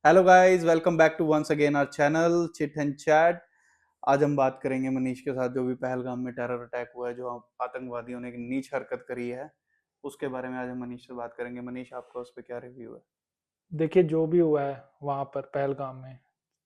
Hello guys, welcome back to once again our channel chit and chat. आज हम बात करेंगे मनीष के साथ जो भी पहलगाम में टेरर अटैक हुआ है, जो आतंकवादियों ने एक नीच हरकत करी है, उसके बारे में आज हम मनीष से बात करेंगे। मनीष, आपका उस पर क्या रिव्यू है? देखिए जो भी हुआ है वहां पर पहलगाम में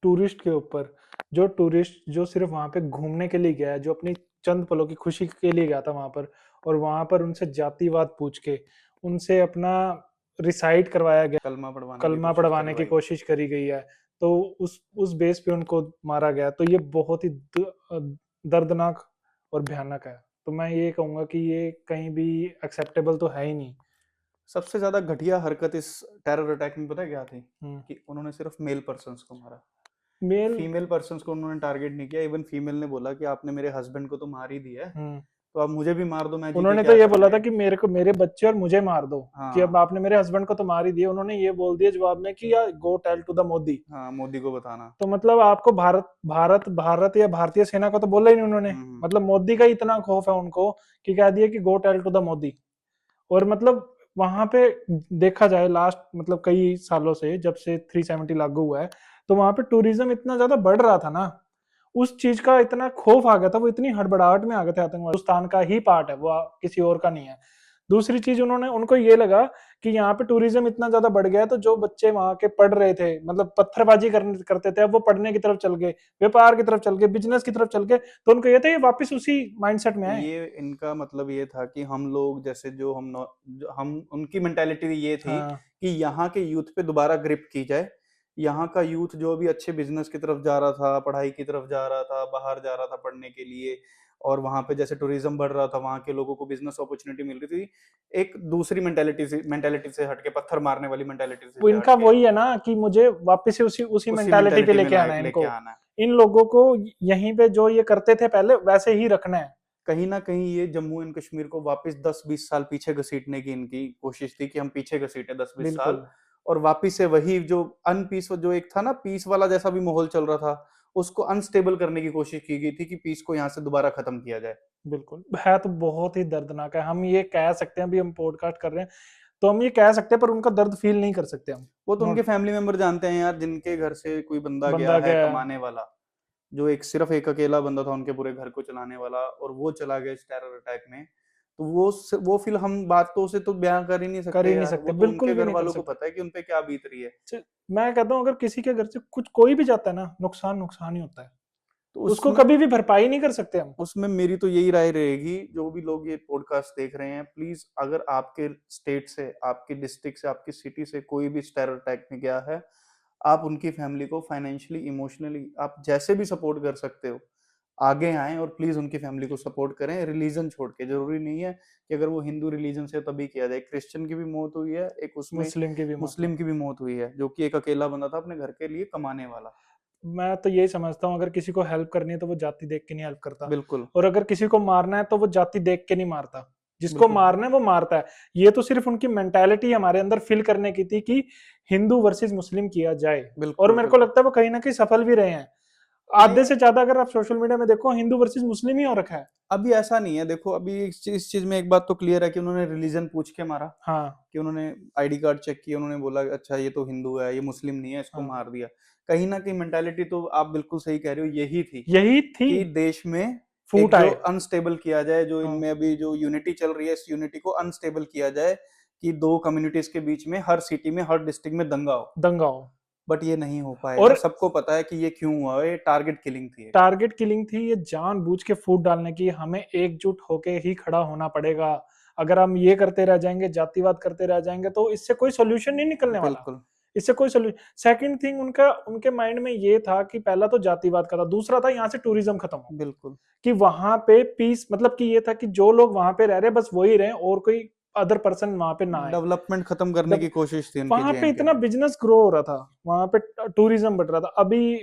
टूरिस्ट के ऊपर। जो टूरिस्ट जो सिर्फ वहां पे घूमने के लिए गया है, जो अपनी चंद पलों की खुशी के लिए गया था वहां पर, और वहां पर उनसे जातिवाद पूछ के उनसे अपना रिसाइट करवाया गया, कलमा पढ़वाने की कलमा कोशिश पढ़वाने की करवाई। कोशिश करी गई है। तो उस बेस पे उनको मारा गया, तो ये बहुत ही दर्दनाक और भयानक है। तो मैं ये कहूंगा कि ये कहीं भी एक्सेप्टेबल तो है ही नहीं। सबसे ज्यादा घटिया हरकत इस टेरर अटैक में पता है क्या थी? हम्म। कि उन्होंने सिर्फ मेल पर्सन्स को मारा। मेल। फीमेल पर्सन्स को उन्होंने टारगेट नहीं किया। इवन फीमेल ने बोला कि आपने मेरे हस्बैंड को तो मार ही दिया है, हम्म। तो आप मुझे भी मार दो, मैं जी के उन्होंने तो क्या ये बोला था करूंगी। कि मेरे को मेरे बच्चे और मुझे मार दो। कि अब हाँ। आपने मेरे हस्बैंड को तो मार ही दिया, उन्होंने ये बोल दिया जवाब में कि या go tell to the Modi. हाँ, मोदी को बताना। तो मतलब आपको भारत भारत भारत या भारतीय सेना का तो बोला ही नहीं उन्होंने। हम्म। मतलब मोदी का ही इतना खौफ है उनको कि कह दिया कि go tell to the Modi. और मतलब वहां पे देखा जाए लास्ट मतलब कई सालों से जब से 370 लागू हुआ है, तो वहां पे टूरिज्म इतना ज्यादा बढ़ रहा था ना, उस चीज का इतना खौफ आ गया था, वो इतनी हड़बड़ाहट में आ गए थे आतंकवाद। हिंदुस्तान का ही पार्ट है वो, किसी और का नहीं है। दूसरी चीज उन्होंने उनको ये लगा कि यहाँ पे टूरिज्म इतना ज्यादा बढ़ गया है, तो जो बच्चे वहां के पढ़ रहे थे मतलब पत्थरबाजी करते थे, अब वो पढ़ने की तरफ चल गए, व्यापार की तरफ चल गए, बिजनेस की तरफ चल गए। तो उनको ये था ये वापस उसी माइंडसेट में आए। ये इनका मतलब ये था कि हम लोग जैसे हम उनकी मेंटेलिटी ये थी हाँ। कि यहाँ के यूथ पे दोबारा ग्रिप की जाए। यहाँ का यूथ जो भी अच्छे बिजनेस की तरफ जा रहा था, पढ़ाई की तरफ जा रहा था, बाहर जा रहा था पढ़ने के लिए, और वहां पे जैसे टूरिज्म बढ़ रहा था, वहां के लोगों को बिजनेस अपॉर्चुनिटी मिल रही थी। एक दूसरी मेंटेलिटी से हटके, पत्थर मारने वाली मेंटेलिटी वो से इनका हटके वही है ना कि मुझे वापस से उसी उसी उसी मेंटालिटी पे मेंटेलिटी में लेके आना है लेके इनको। आना है। इन लोगों को यहीं पे जो ये करते थे पहले वैसे ही रखना है। कहीं ना कहीं ये जम्मू एंड कश्मीर को वापस 10-20 साल पीछे घसीटने की इनकी कोशिश थी कि हम पीछे घसीटे 10-20 साल। बिल्कुल। और वापस से वही जो अनपीस, जो एक था ना पीस वाला जैसा भी माहौल चल रहा था, उसको अनस्टेबल करने की कोशिश की गई थी कि पीस को यहाँ से दोबारा खत्म किया जाए। बिल्कुल है तो बहुत ही दर्दनाक है। हम ये कह सकते हैं, अभी हम पॉडकास्ट कर रहे हैं तो हम ये कह सकते हैं, पर उनका दर्द फील नहीं कर सकते हम। वो तो उनके नोट। फैमिली मेंबर जानते हैं यार, जिनके घर से कोई बंदा गया बंदा है गया है। कमाने वाला, जो एक सिर्फ एक अकेला बंदा था उनके पूरे घर को चलाने वाला, और वो चला गया इस टेरर अटैक में। तो वो फील हम बातों से तो बयां कर ही नहीं कर ही सकते नहीं यार। सकते, वो तो बिल्कुल उनके भी घर नहीं कर वालों को सकते। पता है कि उनपे क्या बीत रही है। मैं कहता हूँ अगर किसी के घर से कुछ कोई भी जाता है ना, नुकसान नुकसान ही होता है। तो उसको उसमें कभी भी भरपाई नहीं कर सकते हम। उसमें मेरी तो यही राय रहेगी, जो भी लोग ये पॉडकास्ट देख रहे हैं, प्लीज अगर आपके स्टेट से, आपके डिस्ट्रिक्ट से, आपकी सिटी से कोई भी टेरर अटैक में गया है, आप उनकी फैमिली को फाइनेंशियली, इमोशनली, आप जैसे भी सपोर्ट कर सकते हो, आगे आएं और प्लीज उनकी फैमिली को सपोर्ट करें। रिलीजन छोड़ के, जरूरी नहीं है कि अगर वो हिंदू रिलीजन से तभी किया जाए। क्रिश्चियन की भी मौत हुई है एक उसमें, मुस्लिम की भी मौत हुई। मुस्लिम की भी मौत हुई है, जो कि एक अकेला बंदा था अपने घर के लिए कमाने वाला। मैं तो यही समझता हूँ, अगर किसी को हेल्प करनी है तो वो जाति देख के नहीं हेल्प करता। बिल्कुल। और अगर किसी को मारना है तो वो जाति देख के नहीं मारता। जिसको बिल्कुल। मारना है वो मारता है। ये तो सिर्फ उनकी मेंटालिटी हमारे अंदर फिल करने की थी कि हिंदू वर्सेस मुस्लिम किया जाए। और बिल्कुल। मेरे को बिल्कुल। लगता है वो कहीं ना कहीं सफल भी रहे हैं। नहीं, आधे से ज्यादा अगर आप सोशल मीडिया में देखो, हिंदू वर्सेस मुस्लिम ही हो रखा है। अभी ऐसा नहीं है। देखो, अभी इस चीज में एक बात तो क्लियर है कि उन्होंने रिलीजन पूछ के मारा। हाँ। कि उन्होंने आईडी कार्ड चेक किया, उन्होंने बोला अच्छा ये तो हिंदू है, ये मुस्लिम नहीं है, इसको हाँ। मार दिया। कहीं ना कहीं मेंटालिटी तो आप बिल्कुल सही कह रहे हो, यही थी यही थी। कि देश में एक फूट जो आए। अनस्टेबल किया जाए, जो हाँ। इनमें अभी जो यूनिटी चल रही है, इस यूनिटी को अनस्टेबल किया जाए, कि दो कम्युनिटीज के बीच में हर सिटी में, हर डिस्ट्रिक्ट में दंगा हो। दंगा हो। बट ये नहीं हो पाएगा, और सबको पता है कि ये क्यों हुआ है। ये टारगेट किलिंग थी एक। टारगेट किलिंग थी, ये जानबूझ के फूट डालने की। हमें एकजुट होके ही खड़ा होना पड़ेगा। अगर हम ये करते रह जाएंगे, जातिवाद करते रह जाएंगे, तो इससे कोई सोल्यूशन नहीं निकलने वाला। बिल्कुल। इससे कोई सोल्यूशन। सेकंड थिंग उनका उनके माइंड में ये था कि पहला तो जातिवाद का था, दूसरा था यहाँ से टूरिज्म खत्म हो। बिल्कुल। कि वहां पे पीस मतलब कि ये था कि जो लोग वहां पे रह रहे बस वही रहे, और कोई अदर पर्सन वहां पे ना आए। डेवलपमेंट खत्म करने जब की कोशिश थी उनकी वहां पे जेएनके इतना में। बिजनेस ग्रो हो रहा था, वहां पे टूरिज्म बढ़ रहा था। अभी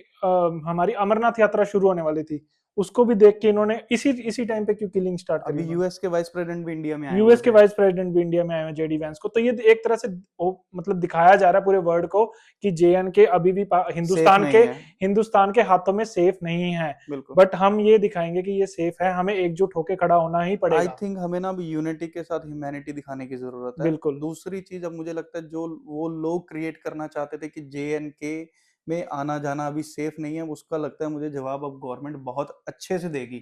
हमारी अमरनाथ यात्रा शुरू होने वाली थी, उसको भी देख के इन्होंने इसी टाइम पे क्यों किलिंग स्टार्ट अभी करी। यूएस के वाइस प्रेसिडेंट भी इंडिया में आए हुए यूएस के थे। वाइस प्रेसिडेंट भी इंडिया में आए हैं, जेडी वैंस को। तो ये एक तरह से मतलब दिखाया जा रहा है पूरे वर्ल्ड को कि जेएनके अभी भी सेफ नहीं है, हिंदुस्तान के हाथों में सेफ नहीं है। बिल्कुल। बट हम ये दिखाएंगे कि ये सेफ है, हमें एकजुट होकर खड़ा होना ही आई पड़ेगा। थिंक हमें ना अभी यूनिटी के साथ ह्यूमैनिटी दिखाने की जरूरत है। बिल्कुल। दूसरी चीज, अब मुझे लगता है जो वो लोग क्रिएट करना चाहते थे कि जेएनके में आना जाना अभी सेफ नहीं है, उसका लगता है मुझे जवाब अब गवर्नमेंट बहुत अच्छे से देगी।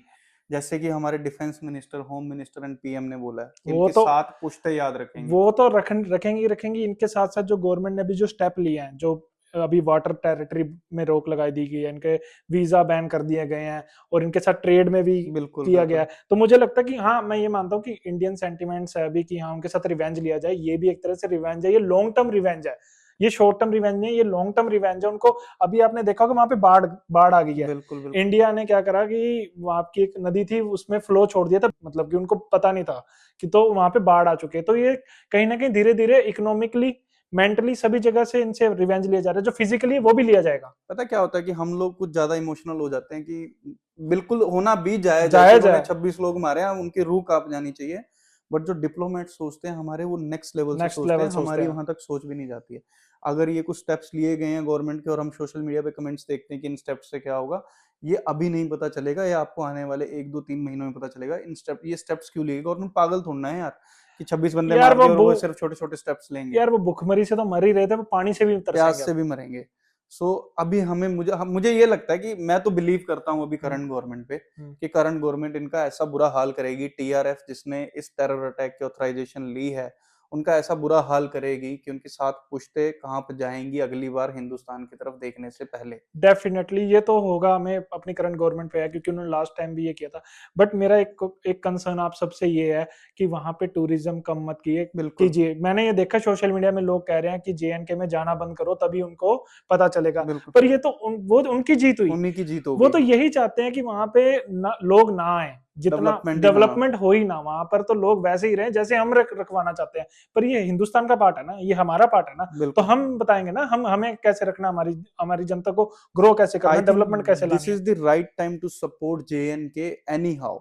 जैसे कि हमारे defence minister, home minister and PM ने बोला है कि वो इनके तो 7 पुश्ते याद रखेंगे। वो तो रखेंगी। इनके साथ साथ जो गवर्नमेंट ने अभी जो स्टेप लिए हैं, जो अभी वाटर टेरिटरी में रोक लगाई दी गई है, इनके वीजा बैन कर दिए गए हैं और इनके साथ ट्रेड में भी बिल्कुल किया गया बिल्कुल। है। तो मुझे लगता है कि हाँ, मैं ये मानता हूँ कि इंडियन सेंटिमेंट्स है अभी कि हाँ उनके साथ रिवेंज लिया जाए। ये भी एक तरह से रिवेंज है, ये लॉन्ग टर्म रिवेंज है, ये शॉर्ट टर्म रिवेंज नहीं, ये लॉन्ग टर्म रिवेंज है। उनको अभी आपने देखा होगा वहां पे बाढ़ बाढ़ आ गई है। बिल्कुल बिल्कुल। इंडिया ने क्या करा कि वहां की एक नदी थी उसमें फ्लो छोड़ दिया था, मतलब कि उनको पता नहीं था कि तो वहां पे बाढ़ आ चुके हैं। तो ये कहीं ना कहीं धीरे धीरे इकोनॉमिकली, मेंटली सभी जगह से इनसे रिवेंज लिया जा रहा है, जो फिजिकली वो भी लिया जाएगा। पता क्या होता है कि हम लोग कुछ ज्यादा इमोशनल हो जाते हैं कि बिल्कुल होना भी जायज है कि जायज उन्होंने है। 26 लोग मारे हैं, उनकी रूह कांप जानी चाहिए। बट जो डिप्लोमेट सोचते हैं हमारे, वो नेक्स्ट लेवल से नेक्स्ट सोचते लेवल हैं, सोचते हमारी हैं। वहां तक सोच भी नहीं जाती है। अगर ये कुछ स्टेप्स लिए गए हैं गवर्नमेंट के और हम सोशल मीडिया पे कमेंट्स देखते हैं कि इन स्टेप्स से क्या होगा, ये अभी नहीं पता चलेगा, या आपको आने वाले 1 2 3 महीनों में पता चलेगा। ये स्टेप्स क्यों लिए? गवर्नमेंट पागल थोड़ना है यार कि 26 बंदे यार मार वो दिए और वो सिर्फ छोटे छोटे स्टेप्स लेंगे। यार वो भुखमरी से तो मर ही रहे थे, वो पानी से भी प्यास तरसेंगे से अब। भी मरेंगे। सो अभी हमें मुझे ये लगता है कि मैं तो बिलीव करता हूँ अभी हम्म, करंट गवर्नमेंट पे हम्म। कि करंट गवर्नमेंट इनका ऐसा बुरा हाल करेगी, टीआरएफ जिसने इस टेरर अटैक की ऑथराइजेशन ली है, उनका ऐसा बुरा हाल करेगी कि उनकी 7 पुश्ते कहाँ पर जाएंगी अगली बार हिंदुस्तान की तरफ देखने से पहले। डेफिनेटली ये तो होगा, हमें अपनी करंट गवर्नमेंट पे है क्योंकि उन्होंने लास्ट टाइम भी ये किया था। बट मेरा एक कंसर्न आप सबसे ये है कि वहां पे टूरिज्म कम मत बिल्कुल कीजिए। मैंने ये देखा सोशल मीडिया में लोग कह रहे हैं कि जेएनके में जाना बंद करो तभी उनको पता चलेगा। बिल्कुल। पर ये तो वो उनकी जीत हुई। उन्हीं की जीत वो होगी। तो यही चाहते हैं कि वहां पे लोग ना आए, जितना डेवलपमेंट ही ना हो। डेवलपमेंट हो ही ना वहां पर, तो लोग वैसे ही रहे जैसे हम रखवाना चाहते हैं। पर ये हिंदुस्तान का पार्ट है ना, ये हमारा पार्ट है ना। तो बिल्कुल। हम बताएंगे ना, हम हमें कैसे रखना, हमारी हमारी जनता को ग्रो कैसे करना, आई थिंक डेवलपमेंट कैसे दिस लानी है। Is the right time to support JNK anyhow.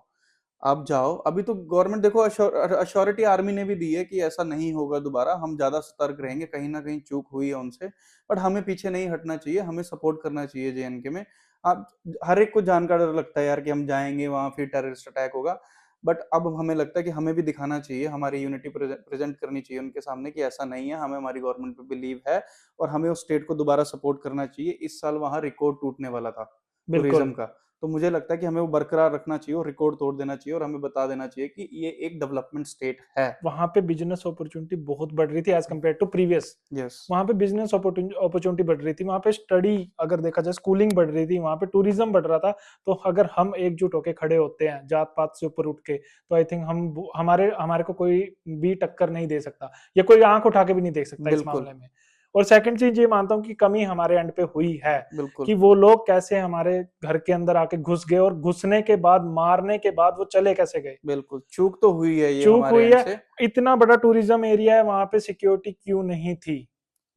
आप जाओ, अभी तो गवर्नमेंट देखो अश्योरिटी आर्मी ने भी दी है कि ऐसा नहीं होगा दोबारा, हम ज्यादा सतर्क रहेंगे, कहीं ना कहीं चूक हुई है उनसे। बट हमें पीछे नहीं हटना चाहिए, हमें सपोर्ट करना चाहिए जेएनके में। आप हर एक को जान का डर लगता है यार कि हम जाएंगे वहां फिर टेररिस्ट अटैक होगा। बट अब हमें लगता है कि हमें भी दिखाना चाहिए, हमारी यूनिटी प्रेजेंट करनी चाहिए उनके सामने कि ऐसा नहीं है, हमें हमारी गवर्नमेंट पे बिलीव है और हमें उस स्टेट को दोबारा सपोर्ट करना चाहिए। इस साल वहां रिकॉर्ड टूटने वाला था बिल्कुल। टूरिज्म का, तो मुझे लगता है कि हमें वो बरकरार रखना चाहिए और रिकॉर्ड तोड़ देना चाहिए और हमें बता देना चाहिए कि ये एक डेवलपमेंट स्टेट है। वहां पे बिजनेस अपॉर्चुनिटी बहुत बढ़ रही थी as compared to previous. Yes. वहां पे बिजनेस अपॉर्चुनिटी बढ़ रही थी, वहां पे स्टडी अगर देखा जाए, स्कूलिंग बढ़ रही थी, वहां पे टूरिज्म बढ़ रहा था। तो अगर हम एकजुट होके खड़े होते हैं जात पात से ऊपर उठ के, तो आई थिंक हम हमारे हमारे को कोई भी टक्कर नहीं दे सकता, या कोई आंख उठा के भी नहीं देख सकता इस बिल्कुल मामले में। और सेकंड चीज ये मानता हूँ कि कमी हमारे एंड पे हुई है बिल्कुल कि वो लोग कैसे हमारे घर के अंदर आके घुस गए, और घुसने के बाद, मारने के बाद वो चले कैसे गए। बिल्कुल, चूक तो हुई है ये चूक हमारे हुई एंड है। से। इतना बड़ा टूरिज्म एरिया है, वहां पे सिक्योरिटी क्यों नहीं थी?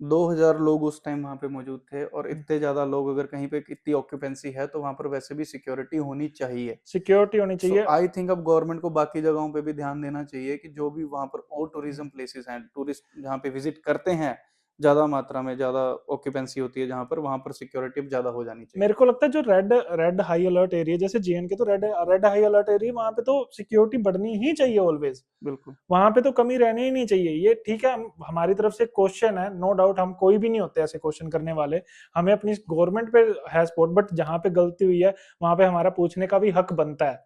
2000 लोग उस टाइम वहां पे मौजूद थे और इतने ज्यादा लोग, अगर कहीं पे इतनी ऑक्यूपेंसी है तो वहां पर वैसे भी सिक्योरिटी होनी चाहिए। सिक्योरिटी होनी सो चाहिए। आई थिंक अब गवर्नमेंट को बाकी जगहों पे भी ध्यान देना चाहिए कि जो भी वहां पर और टूरिज्म प्लेसेस हैं, टूरिस्ट जहाँ पे विजिट करते हैं, ज्यादा मात्रा में, ज्यादा ऑक्यूपेंसी होती है जहां पर, वहां पर सिक्योरिटी अब ज्यादा हो जानी चाहिए। मेरे को लगता है जो red red high alert area, जैसे जेएनके तो red red high alert area, वहां पे तो सिक्योरिटी बढ़नी ही चाहिए ऑलवेज। बिल्कुल वहां पे तो कमी रहनी ही नहीं चाहिए। ये ठीक है, हमारी तरफ से क्वेश्चन है, नो डाउट, हम कोई भी नहीं होते ऐसे क्वेश्चन करने वाले, हमें अपनी गवर्नमेंट पे है सपोर्ट। बट जहां पे गलती हुई है वहां पे हमारा पूछने का भी हक बनता है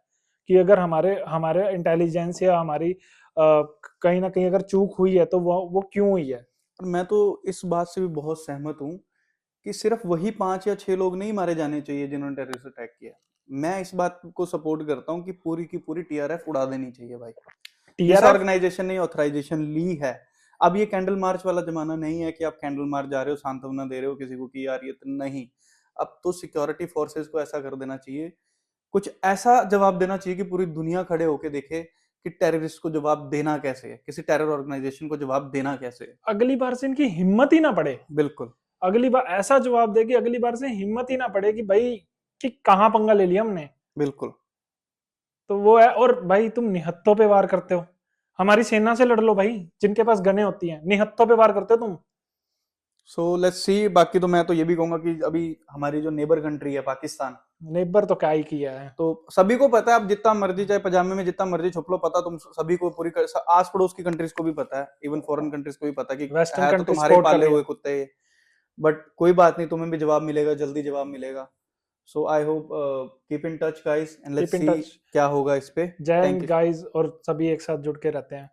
कि अगर हमारे हमारे इंटेलिजेंस या हमारी कहीं ना कहीं अगर चूक हुई है तो वो क्यों हुई है। और मैं तो इस बात से भी बहुत सहमत हूँ कि सिर्फ वही 5 या 6 लोग नहीं मारे जाने चाहिए जिन्होंने टेररिस्ट अटैक किया। मैं इस बात को सपोर्ट करता हूँ कि पूरी की पूरी टीआरएफ उड़ा देनी चाहिए भाई। जिस टीआरएफ। ऑर्गेनाइजेशन ने ऑथराइजेशन ली है, अब ये कैंडल मार्च वाला जमाना नहीं है कि आप कैंडल मार्च जा रहे हो, सांत्वना दे रहे हो किसी को कि यार ये तो नहीं। अब तो सिक्योरिटी फोर्सेस को ऐसा कर देना चाहिए, कुछ ऐसा जवाब देना चाहिए कि पूरी दुनिया खड़े होके देखे कि टेररिस्ट को जवाब देना कैसे है, किसी टेरर ऑर्गेनाइजेशन को जवाब देना कैसे है। अगली बार से इनकी हिम्मत ही ना पड़े। बिल्कुल अगली बार ऐसा जवाब दे कि अगली बार से हिम्मत ही ना पड़े कि भाई कि कहां पंगा ले लिया हमने। बिल्कुल। तो वो है। और भाई तुम निहत्थों पे वार करते हो, हमारी सेना से लड़ लो भाई, जिनके पास गने होती हैं, निहत्थों पे वार करते हो तुम। So let's see. बाकी तो मैं तो ये भी कहूंगा कि अभी हमारी जो नेबर कंट्री है पाकिस्तान, नेबर तो क्या ही किया है। तो सभी को पता है, अब जितना मर्जी चाहे पजामे में जितना मर्जी छुप लो, पता तुम सभी को पूरी आस पड़ोस की कंट्रीज को भी पता है, इवन फॉरेन कंट्रीज को भी पता है कि वेस्टर्न है तो कंट्री तुम्हारे सपोर्ट कर पाले रही है। हुए कुत्ते। बट कोई बात नहीं, तुम्हें भी जवाब मिलेगा, जल्दी जवाब मिलेगा। So I hope keep in touch guys and keep let's in see touch. क्या होगा इस पे। जय थैंक हिंद यू। गाइस, और सभी एक साथ जुड़ के रहते हैं।